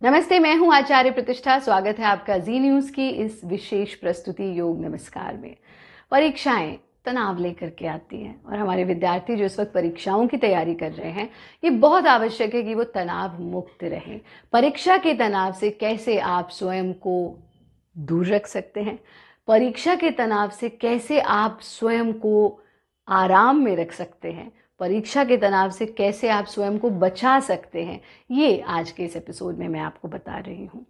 नमस्ते, मैं हूं आचार्य प्रतिष्ठा। स्वागत है आपका जी न्यूज़ की इस विशेष प्रस्तुति योग नमस्कार में। परीक्षाएं तनाव लेकर के आती हैं और हमारे विद्यार्थी जो इस वक्त परीक्षाओं की तैयारी कर रहे हैं, ये बहुत आवश्यक है कि वो तनाव मुक्त रहें। परीक्षा के तनाव से कैसे आप स्वयं को दूर रख सकते हैं, परीक्षा के तनाव से कैसे आप स्वयं को आराम में रख सकते हैं, परीक्षा के तनाव से कैसे आप स्वयं को बचा सकते हैं, ये आज के इस एपिसोड में मैं आपको बता रही हूँ।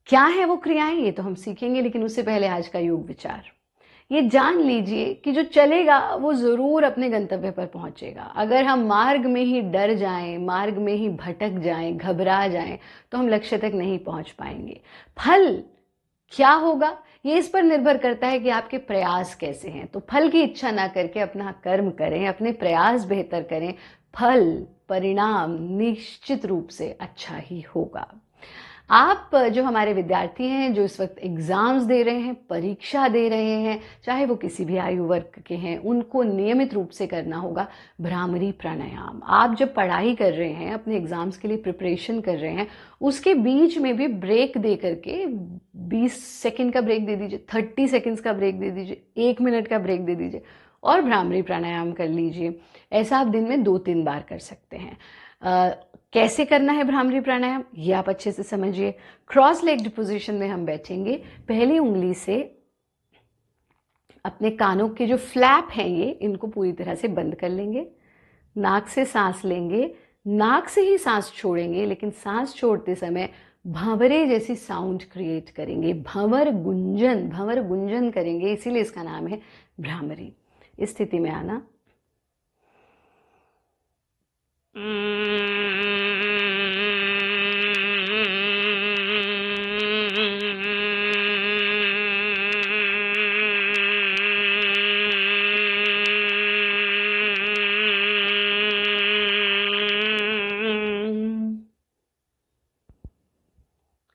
क्या है वो क्रियाएं, ये तो हम सीखेंगे, लेकिन उससे पहले आज का योग विचार। ये जान लीजिए कि जो चलेगा वो ज़रूर अपने गंतव्य पर पहुंचेगा। अगर हम मार्ग में ही डर जाएं, मार्ग में ही भटक जाएं, घबरा जाएं, तो हम लक्ष्य तक नहीं पहुंच पाएंगे। फल क्या होगा ये इस पर निर्भर करता है कि आपके प्रयास कैसे हैं। तो फल की इच्छा ना करके अपना कर्म करें, अपने प्रयास बेहतर करें, फल परिणाम निश्चित रूप से अच्छा ही होगा। आप जो हमारे विद्यार्थी हैं, जो इस वक्त एग्जाम्स दे रहे हैं, परीक्षा दे रहे हैं, चाहे वो किसी भी आयु वर्ग के हैं, उनको नियमित रूप से करना होगा भ्रामरी प्राणायाम। आप जब पढ़ाई कर रहे हैं, अपने एग्जाम्स के लिए प्रिपरेशन कर रहे हैं, उसके बीच में भी ब्रेक दे करके 20 सेकंड का ब्रेक दे दीजिए, 30 सेकंड्स का ब्रेक दे दीजिए, 1 मिनट का ब्रेक दे दीजिए और भ्रामरी प्राणायाम कर लीजिए। ऐसा आप दिन में 2-3 बार कर सकते हैं। कैसे करना है भ्रामरी प्राणायाम, ये आप अच्छे से समझिए। क्रॉस लेग्ड पोजीशन में हम बैठेंगे। पहली उंगली से अपने कानों के जो फ्लैप हैं ये इनको पूरी तरह से बंद कर लेंगे। नाक से सांस लेंगे, नाक से ही सांस छोड़ेंगे, लेकिन सांस छोड़ते समय भंवरे जैसी साउंड क्रिएट करेंगे, भंवर गुंजन करेंगे, इसीलिए इसका नाम है भ्रामरी। इस स्थिति में आना।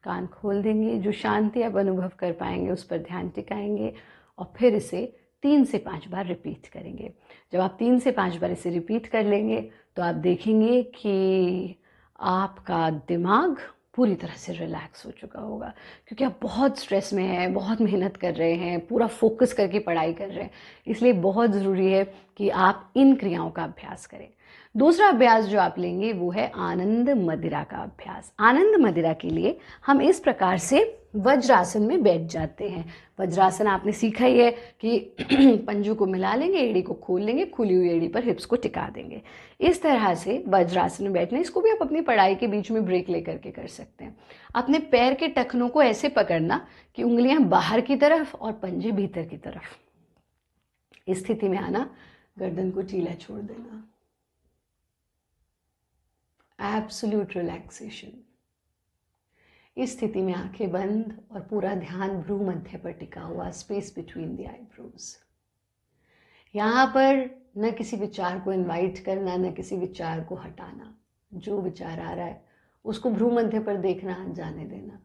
कान खोल देंगे। जो शांति आप अनुभव कर पाएंगे उस पर ध्यान टिकाएंगे और फिर इसे 3 से 5 बार रिपीट करेंगे। जब आप 3 से 5 बार इसे रिपीट कर लेंगे तो आप देखेंगे कि आपका दिमाग पूरी तरह से रिलैक्स हो चुका होगा, क्योंकि आप बहुत स्ट्रेस में हैं, बहुत मेहनत कर रहे हैं, पूरा फोकस करके पढ़ाई कर रहे हैं। इसलिए बहुत ज़रूरी है कि आप इन क्रियाओं का अभ्यास करें। दूसरा अभ्यास जो आप लेंगे वो है आनंद मदिरा का अभ्यास। आनंद मदिरा के लिए हम इस प्रकार से वज्रासन में बैठ जाते हैं। वज्रासन आपने सीखा ही है कि पंजों को मिला लेंगे, एड़ी को खोल लेंगे, खुली हुई एड़ी पर हिप्स को टिका देंगे। इस तरह से वज्रासन में बैठना, इसको भी आप अपनी पढ़ाई के बीच में ब्रेक लेकर के कर सकते हैं। अपने पैर के टखनों को ऐसे पकड़ना कि उंगलियां बाहर की तरफ और पंजे भीतर की तरफ। इस स्थिति में आना, गर्दन को ढीला छोड़ देना, एब्सोल्यूट रिलैक्सेशन। इस स्थिति में आंखें बंद और पूरा ध्यान भ्रू मध्य पर टिका हुआ, स्पेस बिटवीन द आईब्रोज। यहाँ पर न किसी विचार को इनवाइट करना, न किसी विचार को हटाना। जो विचार आ रहा है उसको भ्रू मध्य पर देखना, जाने देना।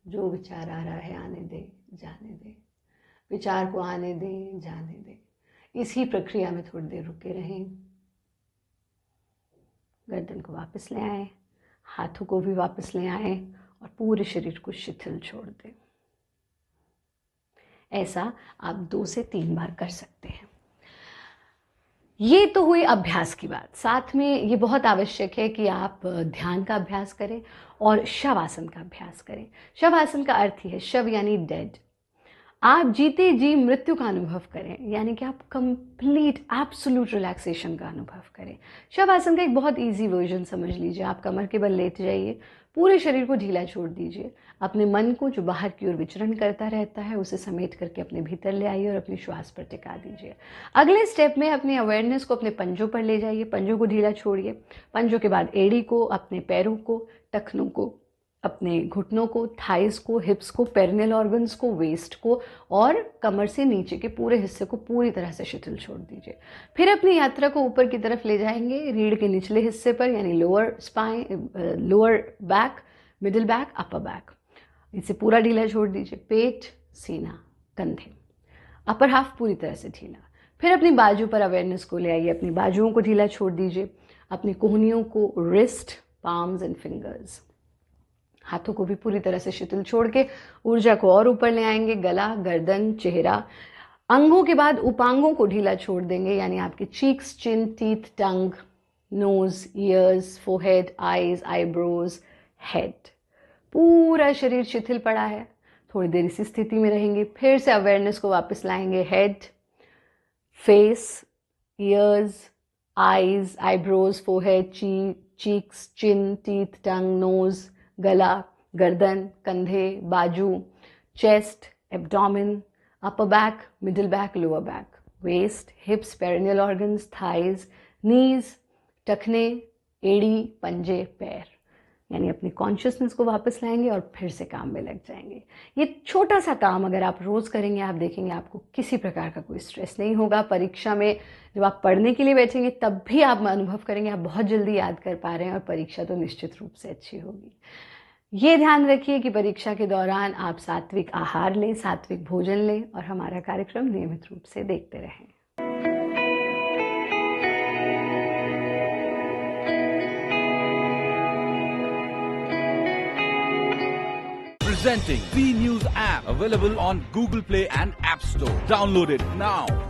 जो विचार आ रहा है आने दे, जाने दे। विचार को आने दे, जाने दे। इसी प्रक्रिया में थोड़ी देर रुके रहें। गर्दन को वापस ले आए, हाथों को भी वापस ले आए और पूरे शरीर को शिथिल छोड़ दें। ऐसा आप 2 से 3 बार कर सकते हैं। ये तो हुई अभ्यास की बात। साथ में ये बहुत आवश्यक है कि आप ध्यान का अभ्यास करें और शवासन का अभ्यास करें। शवासन का अर्थ ही है शव यानी डेड। आप जीते जी मृत्यु का अनुभव करें, यानी कि आप कंप्लीट एब्सोल्यूट रिलैक्सेशन का अनुभव करें। शवासन का एक बहुत इजी वर्जन समझ लीजिए। आप कमर के बल लेट जाइए, पूरे शरीर को ढीला छोड़ दीजिए। अपने मन को जो बाहर की ओर विचरण करता रहता है उसे समेट करके अपने भीतर ले आइए और अपनी श्वास पर टिका दीजिए। अगले स्टेप में अपनी अवेयरनेस को अपने पंजों पर ले जाइए, पंजों को ढीला छोड़िए। पंजों के बाद एड़ी को, अपने पैरों को, टखनों को, अपने घुटनों को, थाइस को, हिप्स को, पेरिनियल ऑर्गन्स को, वेस्ट को और कमर से नीचे के पूरे हिस्से को पूरी तरह से शिथिल छोड़ दीजिए। फिर अपनी यात्रा को ऊपर की तरफ ले जाएंगे, रीढ़ के निचले हिस्से पर, यानी lower spine, lower back, middle back, upper back. इसे पूरा ढीला छोड़ दीजिए। पेट, सीना, कंधे, अपर हाफ पूरी तरह से ढीला। फिर अपनी बाजू पर अवेयरनेस को ले आइए, अपनी बाजुओं को ढीला छोड़ दीजिए। अपनी कोहनियों को, रिस्ट, पाम्स एंड फिंगर्स, हाथों को भी पूरी तरह से शिथिल छोड़ के ऊर्जा को और ऊपर ले आएंगे। गला, गर्दन, चेहरा, अंगों के बाद उपांगों को ढीला छोड़ देंगे, यानी आपके cheeks, chin, teeth, tongue, nose, ears, forehead, eyes, eyebrows, head. पूरा शरीर शिथिल पड़ा है। थोड़ी देर इसी स्थिति में रहेंगे, फिर से अवेयरनेस को वापस लाएंगे। Head, face, ears, eyes, eyebrows, forehead, cheeks, chin, teeth, tongue, nose, गला, गर्दन, कंधे, बाजू, chest, abdomen, upper back, middle back, lower back, waist, hips, perineal organs, thighs, knees, टखने, एड़ी, पंजे, पैर। यानी अपनी कॉन्शियसनेस को वापस लाएंगे और फिर से काम में लग जाएंगे। ये छोटा सा काम अगर आप रोज करेंगे, आप देखेंगे आपको किसी प्रकार का कोई स्ट्रेस नहीं होगा। परीक्षा में जब आप पढ़ने के लिए बैठेंगे तब भी आप अनुभव करेंगे आप बहुत जल्दी याद कर पा रहे हैं और परीक्षा तो निश्चित रूप से अच्छी होगी। ये ध्यान रखिए कि परीक्षा के दौरान आप सात्विक आहार लें, सात्विक भोजन लें और हमारा कार्यक्रम नियमित रूप से देखते रहें। Presenting V News app, available on Google Play and App Store. Download it now.